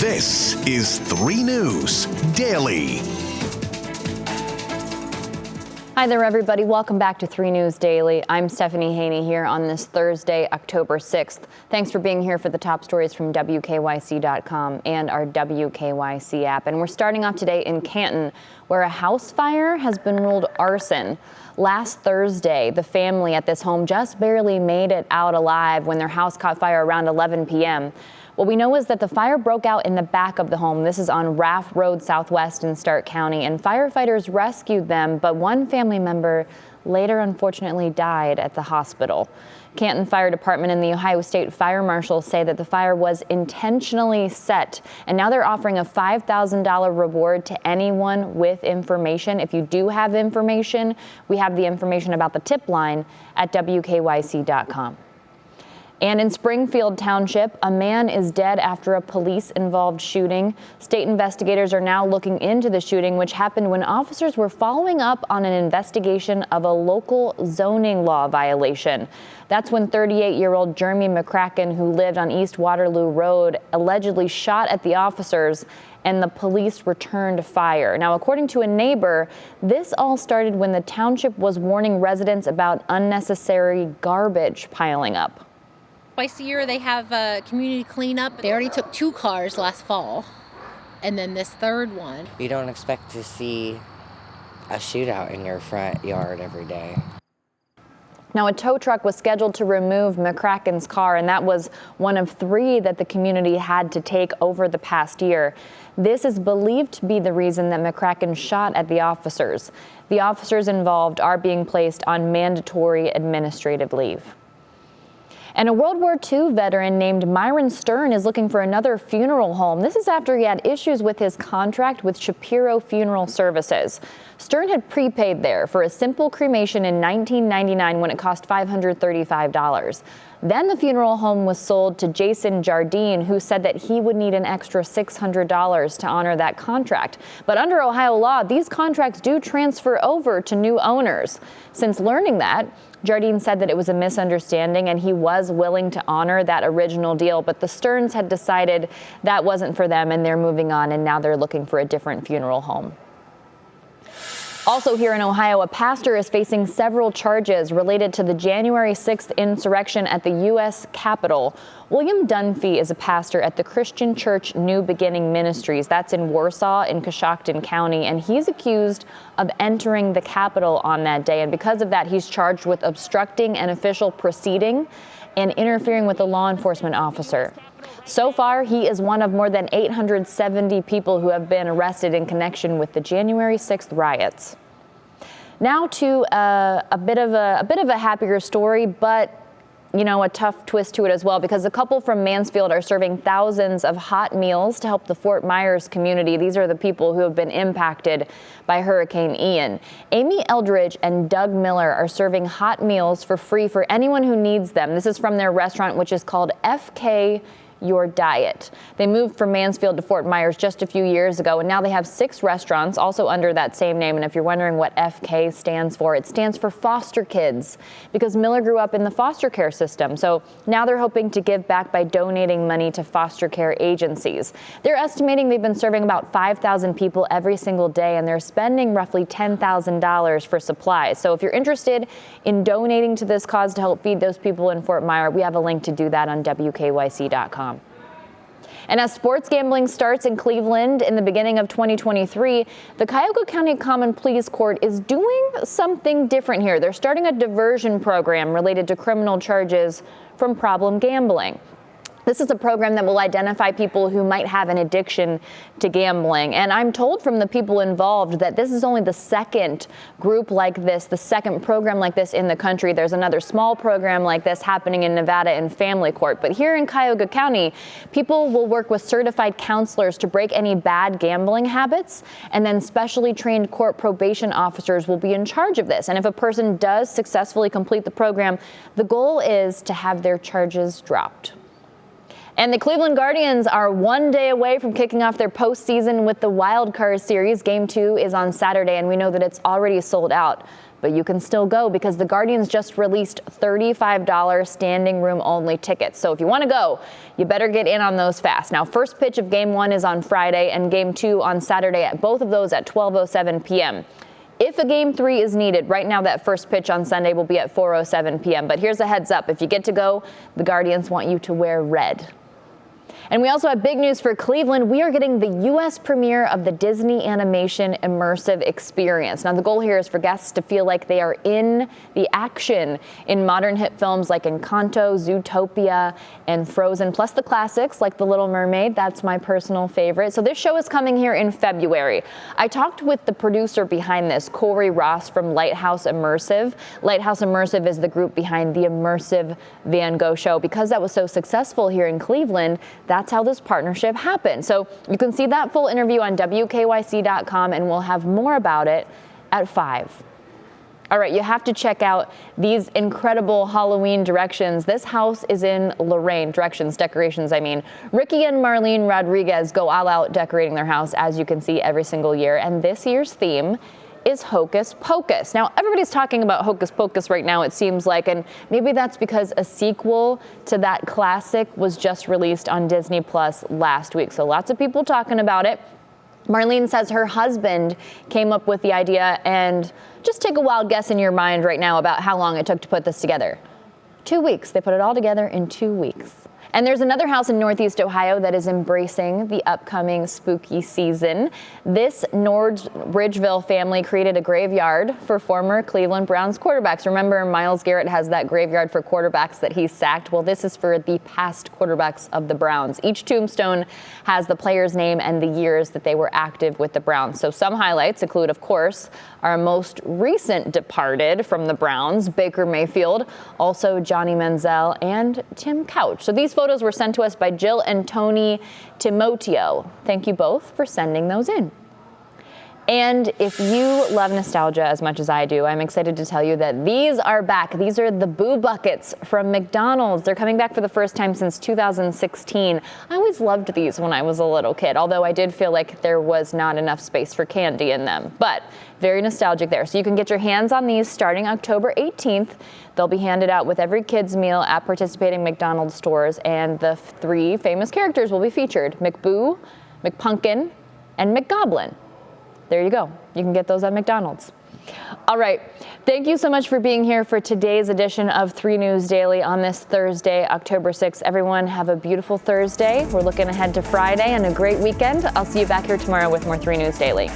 This is 3 News Daily. Hi there, everybody. Welcome back to 3 News Daily. I'm Stephanie Haney here on this Thursday, October 6th. Thanks for being here for the top stories from WKYC.com and our WKYC app. And we're starting off today in Canton, where a house fire has been ruled arson. Last Thursday, the family at this home just barely made it out alive when their house caught fire around 11 p.m. What we know is that the fire broke out in the back of the home. This is on Raft Road Southwest in Stark County, and firefighters rescued them, but one family member later unfortunately died at the hospital. Canton Fire Department and the Ohio State Fire Marshal say that the fire was intentionally set, and now they're offering a $5,000 reward to anyone with information. If you do have information, we have the information about the tip line at WKYC.com. And in Springfield Township, a man is dead after a police-involved shooting. State investigators are now looking into the shooting, which happened when officers were following up on an investigation of a local zoning law violation. That's when 38-year-old Jeremy McCracken, who lived on East Waterloo Road, allegedly shot at the officers, and the police returned fire. Now, according to a neighbor, this all started when the township was warning residents about unnecessary garbage piling up. Twice a year they have a community cleanup. They already took 2 cars last fall, and then this third one. You don't expect to see a shootout in your front yard every day. Now, a tow truck was scheduled to remove McCracken's car, and that was one of 3 that the community had to take over the past year. This is believed to be the reason that McCracken shot at the officers. The officers involved are being placed on mandatory administrative leave. And a World War II veteran named Myron Stern is looking for another funeral home. This is after he had issues with his contract with Shapiro Funeral Services. Stern had prepaid there for a simple cremation in 1999 when it cost $535. Then the funeral home was sold to Jason Jardine, who said that he would need an extra $600 to honor that contract. But under Ohio law, these contracts do transfer over to new owners. Since learning that, Jardine said that it was a misunderstanding and he was willing to honor that original deal, but the Sterns had decided that wasn't for them and they're moving on, and now they're looking for a different funeral home. Also here in Ohio, a pastor is facing several charges related to the January 6th insurrection at the U.S. Capitol. William Dunphy is a pastor at the Christian Church New Beginning Ministries. That's in Warsaw in Cuyahoga County, and he's accused of entering the Capitol on that day. And because of that, he's charged with obstructing an official proceeding and interfering with a law enforcement officer. So far, he is one of more than 870 people who have been arrested in connection with the January 6th riots. Now to a bit of a happier story, but a tough twist to it as well, because a couple from Mansfield are serving thousands of hot meals to help the Fort Myers community. These are the people who have been impacted by Hurricane Ian. Amy Eldridge and Doug Miller are serving hot meals for free for anyone who needs them. This is from their restaurant, which is called FK Your Diet. They moved from Mansfield to Fort Myers just a few years ago, and now they have 6 restaurants also under that same name. And if you're wondering what FK stands for, it stands for foster kids, because Miller grew up in the foster care system. So now they're hoping to give back by donating money to foster care agencies. They're estimating they've been serving about 5,000 people every single day, and they're spending roughly $10,000 for supplies. So if you're interested in donating to this cause to help feed those people in Fort Myers, we have a link to do that on WKYC.com. And as sports gambling starts in Cleveland in the beginning of 2023, the Cuyahoga County Common Pleas Court is doing something different here. They're starting a diversion program related to criminal charges from problem gambling. This is a program that will identify people who might have an addiction to gambling. And I'm told from the people involved that this is only the second group like this, the second program like this in the country. There's another small program like this happening in Nevada in family court. But here in Cuyahoga County, people will work with certified counselors to break any bad gambling habits. And then specially trained court probation officers will be in charge of this. And if a person does successfully complete the program, the goal is to have their charges dropped. And the Cleveland Guardians are one day away from kicking off their postseason with the Wild Card Series. Game 2 is on Saturday, and we know that it's already sold out. but you can still go because the Guardians just released $35 standing room only tickets. So if you want to go, you better get in on those fast. Now, first pitch of Game 1 is on Friday and Game 2 on Saturday, at both of those at 12:07 p.m. If a Game 3 is needed, right now that first pitch on Sunday will be at 4:07 p.m. But here's a heads up. If you get to go, the Guardians want you to wear red. And we also have big news for Cleveland. We are getting the U.S. premiere of the Disney Animation Immersive Experience. Now, the goal here is for guests to feel like they are in the action in modern hit films like Encanto, Zootopia, and Frozen, plus the classics like The Little Mermaid. That's my personal favorite. So this show is coming here in February. I talked with the producer behind this, Corey Ross from Lighthouse Immersive. Lighthouse Immersive is the group behind the Immersive Van Gogh show. Because that was so successful here in Cleveland, that's how this partnership happened. So you can see that full interview on WKYC.com, and we'll have more about it at 5. All right, you have to check out these incredible Halloween decorations. This house is in Lorain. Decorations, I mean. Ricky and Marlene Rodriguez go all out decorating their house, as you can see, every single year. And this year's theme is Hocus Pocus. Now, everybody's talking about Hocus Pocus right now, it seems like, and maybe that's because a sequel to that classic was just released on Disney Plus last week. So lots of people talking about it. Marlene says her husband came up with the idea, and just take a wild guess in your mind right now about how long it took to put this together. 2 weeks. They put it all together in 2 weeks. And there's another house in Northeast Ohio that is embracing the upcoming spooky season. This Ridgeville family created a graveyard for former Cleveland Browns quarterbacks. Remember, Myles Garrett has that graveyard for quarterbacks that he sacked. Well, this is for the past quarterbacks of the Browns. Each tombstone has the player's name and the years that they were active with the Browns. So some highlights include, of course, our most recent departed from the Browns, Baker Mayfield, also Johnny Manziel and Tim Couch. So these photos were sent to us by Jill and Tony Timoteo. Thank you both for sending those in. And if you love nostalgia as much as I do, I'm excited to tell you that these are back. These are the Boo Buckets from McDonald's. They're coming back for the first time since 2016. I always loved these when I was a little kid, although I did feel like there was not enough space for candy in them. But very nostalgic there. So you can get your hands on these starting October 18th. They'll be handed out with every kid's meal at participating McDonald's stores, and the 3 famous characters will be featured: McBoo, McPumpkin, and McGoblin. There you go. You can get those at McDonald's. All right. Thank you so much for being here for today's edition of 3 News Daily on this Thursday, October 6th. Everyone have a beautiful Thursday. We're looking ahead to Friday and a great weekend. I'll see you back here tomorrow with more 3 News Daily.